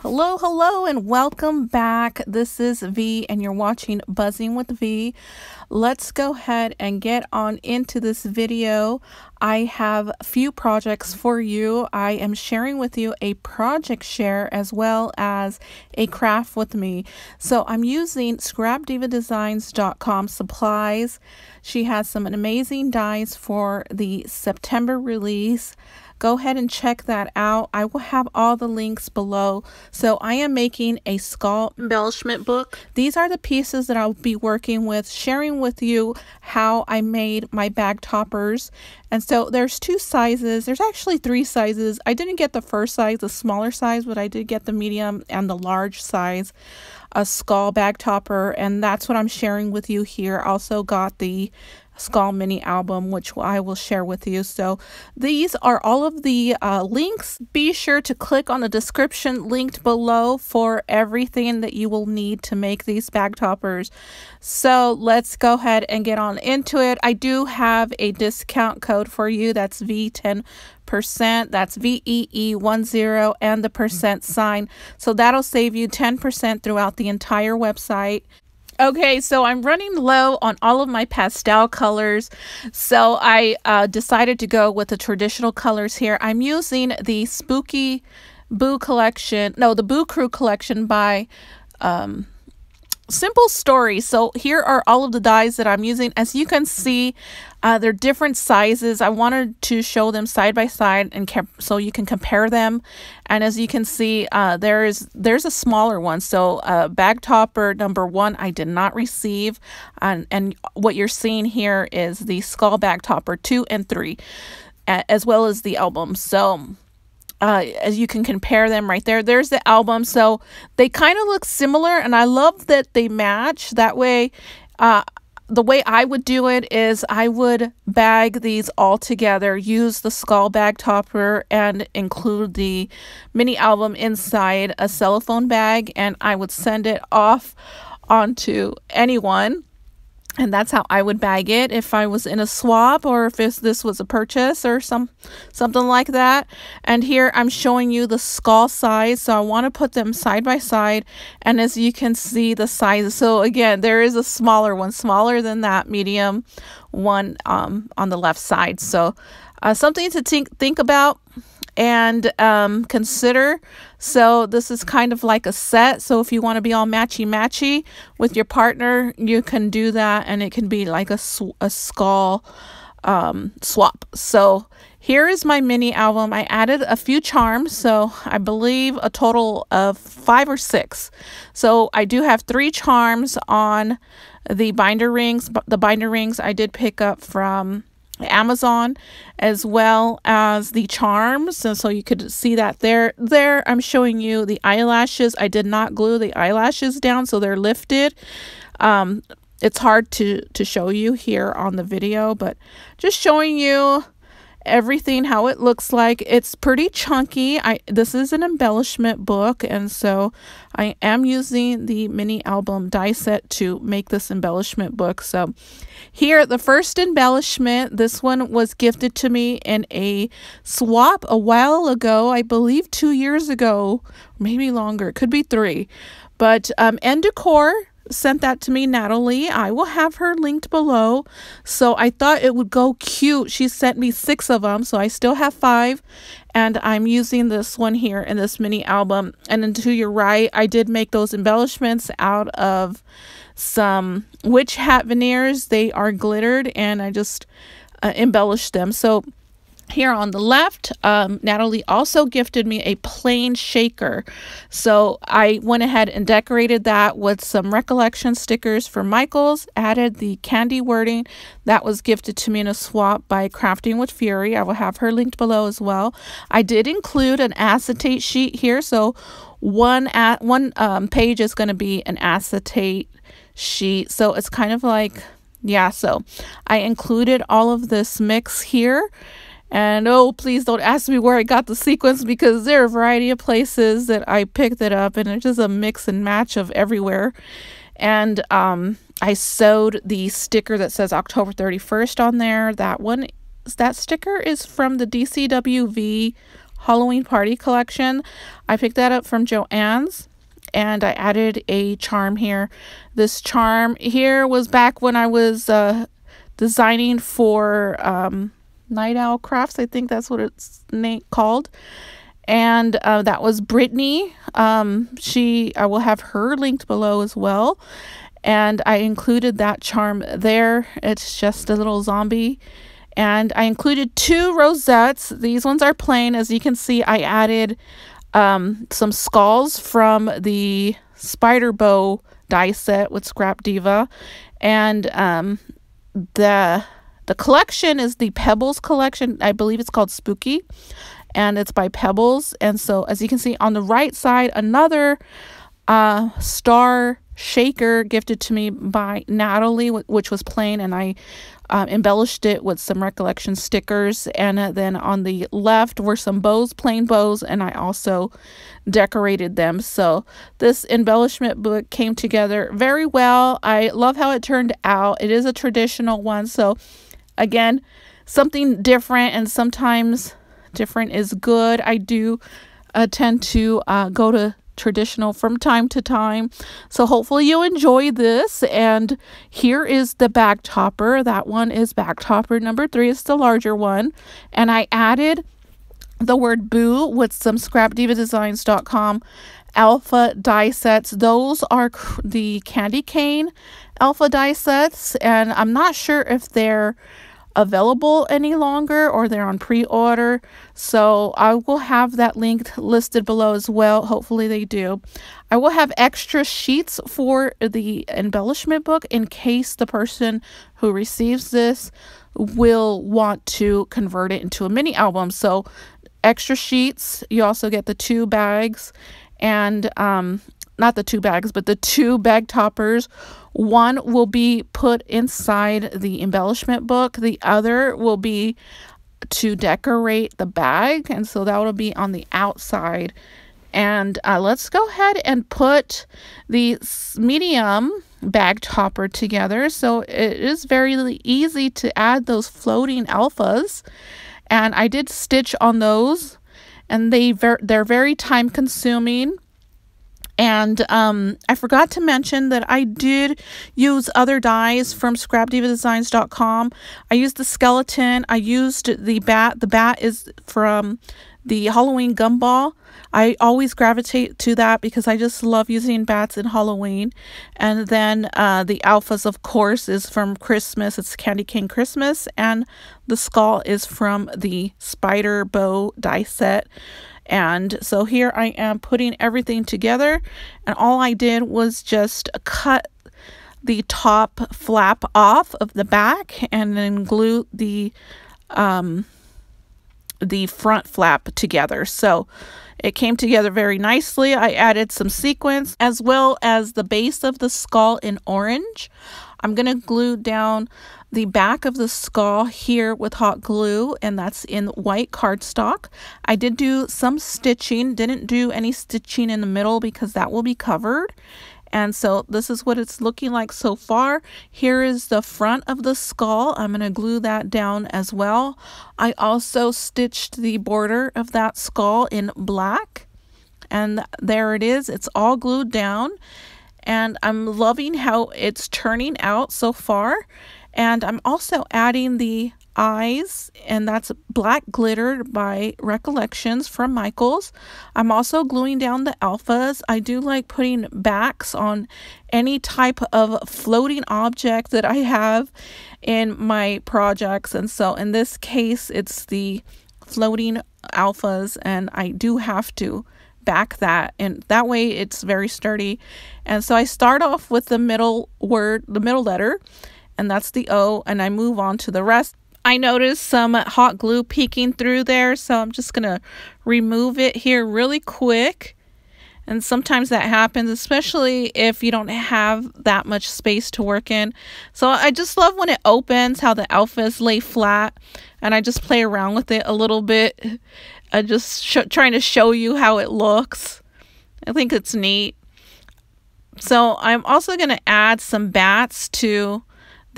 Hello, and welcome back. This is V, and you're watching Buzzing with V. Let's go ahead and get on into this video. I have a few projects for you. I am sharing with you a project share as well as a craft with me. So I'm using scrapdivadesigns.com supplies. She has some amazing dies for the September release. Go ahead and check that out. I will have all the links below. So I am making a skull embellishment book. These are the pieces that I'll be working with, sharing with you how I made my bag toppers. And so there's two sizes. There's actually three sizes. I didn't get the first size, the smaller size, but I did get the medium and the large size, a skull bag topper. And that's what I'm sharing with you here. Also got the skull mini album, which I will share with you. So these are all of the links. Be sure to click on the description linked below for everything that you will need to make these bag toppers. So let's go ahead and get on into it. I do have a discount code for you. That's V10%. That's VEE10 and the percent sign. So that'll save you 10% throughout the entire website. Okay, so I'm running low on all of my pastel colors, so I decided to go with the traditional colors here. I'm using the Spooky Boo collection, no, the Boo Crew collection by Simple Story. So here are all of the dies that I'm using. As you can see, they're different sizes. I wanted to show them side by side and so you can compare them. And as you can see, there's a smaller one. So bag topper number 1 I did not receive, and what you're seeing here is the skull bag topper 2 and 3, as well as the album. So as you can compare them right there, there's the album. So they kind of look similar, and I love that they match. That way, the way I would do it is I would bag these all together, use the skull bag topper and include the mini album inside a cellophane bag, and I would send it off onto anyone. And that's how I would bag it if I was in a swap, or if this was a purchase or something like that. And here I'm showing you the skull size. So I want to put them side by side. And as you can see, the size. So again, there is a smaller one, smaller than that medium one on the left side. So something to think about and consider. So this is kind of like a set. So if you want to be all matchy with your partner, you can do that, and it can be like a skull swap. So here is my mini album. I added a few charms, so I believe a total of 5 or 6. So I do have 3 charms on the binder rings. The binder rings I did pick up from Amazon, as well as the charms, and so you could see that there I'm showing you the eyelashes. I did not glue the eyelashes down, so they're lifted. It's hard to show you here on the video, but just showing you everything, how it looks like. It's pretty chunky. This is an embellishment book, and so I am using the mini album die set to make this embellishment book. So here, the first embellishment, this one was gifted to me in a swap a while ago, I believe 2 years ago, maybe longer, it could be 3. But End Decor sent that to me, Natalie. I will have her linked below. So I thought it would go cute. She sent me 6 of them, so I still have 5, and I'm using this one here in this mini album. And then to your right, I did make those embellishments out of some witch hat veneers. They are glittered, and I just embellished them. So here on the left, Natalie also gifted me a plain shaker. So I went ahead and decorated that with some recollection stickers for Michaels, added the candy wording that was gifted to me in a swap by Crafting with Fury. I will have her linked below as well. I did include an acetate sheet here. So one page is going to be an acetate sheet. So it's kind of like, yeah, so I included all of this mix here. And oh, please don't ask me where I got the sequins, because there are a variety of places that I picked it up, and it's just a mix and match of everywhere. And I sewed the sticker that says October 31st on there. That sticker is from the DCWV Halloween Party collection. I picked that up from Joann's, and I added a charm here. This charm here was back when I was designing for Night Owl Crafts. I think that's what it's called. And that was Brittany. I will have her linked below as well. And I included that charm there. It's just a little zombie. And I included 2 rosettes. These ones are plain. As you can see, I added some skulls from the spider bow die set with Scrap Diva. And the collection is the Pebbles collection. I believe it's called Spooky. And it's by Pebbles. And so, as you can see on the right side, another star shaker gifted to me by Natalie, which was plain, and I embellished it with some recollection stickers. And then on the left were some bows, plain bows, and I also decorated them. So this embellishment book came together very well. I love how it turned out. It is a traditional one, so again, something different, and sometimes different is good. I do tend to go to traditional from time to time, so hopefully you enjoy this. And here is the bag topper. That one is bag topper number 3. It's the larger one, and I added the word boo with some scrapdivadesigns.com alpha die sets. Those are the candy cane alpha die sets, and I'm not sure if they're available any longer or they're on pre-order, so I will have that linked listed below as well. Hopefully they do. I will have extra sheets for the embellishment book in case the person who receives this will want to convert it into a mini album. So extra sheets. You also get the 2 bags, and not the 2 bags, but the 2 bag toppers. One will be put inside the embellishment book. The other will be to decorate the bag, and so that will be on the outside. And let's go ahead and put the medium bag topper together. So it is very easy to add those floating alphas, and I did stitch on those, and they're very time consuming. And I forgot to mention that I did use other dies from scrapdivadesigns.com. I used the skeleton. I used the bat. The bat is from the Halloween Gumball. I always gravitate to that because I just love using bats in Halloween. And then the alphas, of course, is from Christmas. It's Candy Cane Christmas. And the skull is from the spider bow die set. And so here I am putting everything together, and all I did was just cut the top flap off of the back and then glue the front flap together. So it came together very nicely. I added some sequins as well as the base of the skull in orange. I'm going to glue down the back of the skull here with hot glue, and that's in white cardstock. I did do some stitching, didn't do any stitching in the middle because that will be covered. And so this is what it's looking like so far. Here is the front of the skull. I'm going to glue that down as well. I also stitched the border of that skull in black, and there it is. It's all glued down, and I'm loving how it's turning out so far. And I'm also adding the eyes, and that's black glitter by Recollections from Michaels. I'm also gluing down the alphas. I do like putting backs on any type of floating object that I have in my projects. And so in this case, it's the floating alphas, and I do have to back that, and that way it's very sturdy. And so I start off with the middle word, the middle letter, and that's the O, and I move on to the rest. I noticed some hot glue peeking through there, so I'm just gonna remove it here really quick. And sometimes that happens, especially if you don't have that much space to work in. So I just love when it opens, how the alphas lay flat, and I just play around with it a little bit. Just trying to show you how it looks. I think it's neat. So I'm also going to add some bats to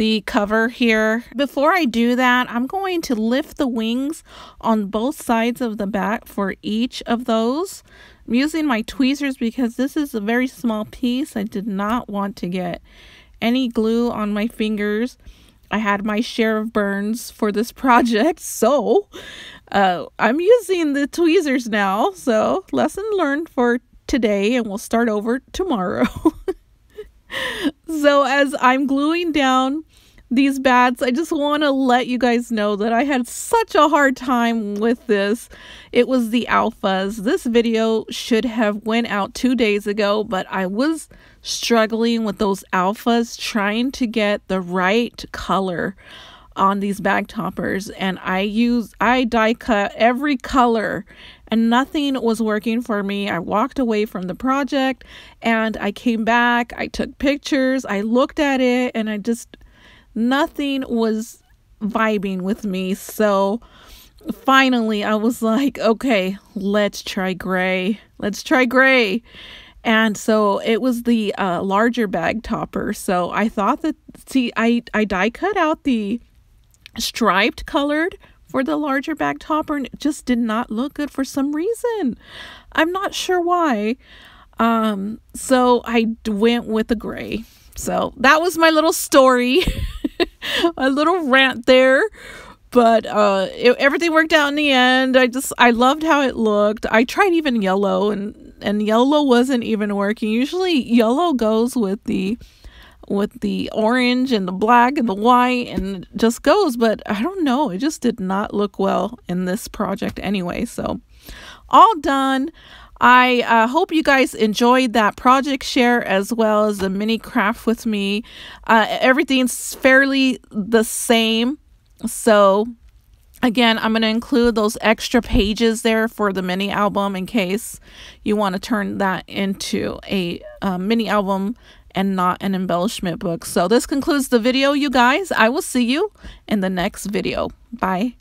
the cover here. Before I do that, I'm going to lift the wings on both sides of the back for each of those. I'm using my tweezers because this is a very small piece. I did not want to get any glue on my fingers. I had my share of burns for this project, so I'm using the tweezers now. So lesson learned for today, and we'll start over tomorrow. So as I'm gluing down these bats, I just want to let you guys know that I had such a hard time with this. It was the alphas. This video should have went out 2 days ago, but I was struggling with those alphas, trying to get the right color on these bag toppers, and I die cut every color and nothing was working for me. I walked away from the project and I came back, I took pictures, I looked at it, and nothing was vibing with me. So finally I was like, okay, let's try gray. And so it was the larger bag topper. So I thought that, I die cut out the striped colored for the larger bag topper, and it just did not look good for some reason. I'm not sure why. So I went with the gray. So that was my little story, a little rant there. But everything worked out in the end. I loved how it looked. I tried even yellow, and yellow wasn't even working. Usually yellow goes with the orange and the black and the white and just goes, but I don't know, it just did not look well in this project anyway. So all done. I hope you guys enjoyed that project share as well as the mini craft with me. Everything's fairly the same. So again, I'm going to include those extra pages there for the mini album in case you want to turn that into a mini album and not an embellishment book. So this concludes the video, you guys. I will see you in the next video. Bye.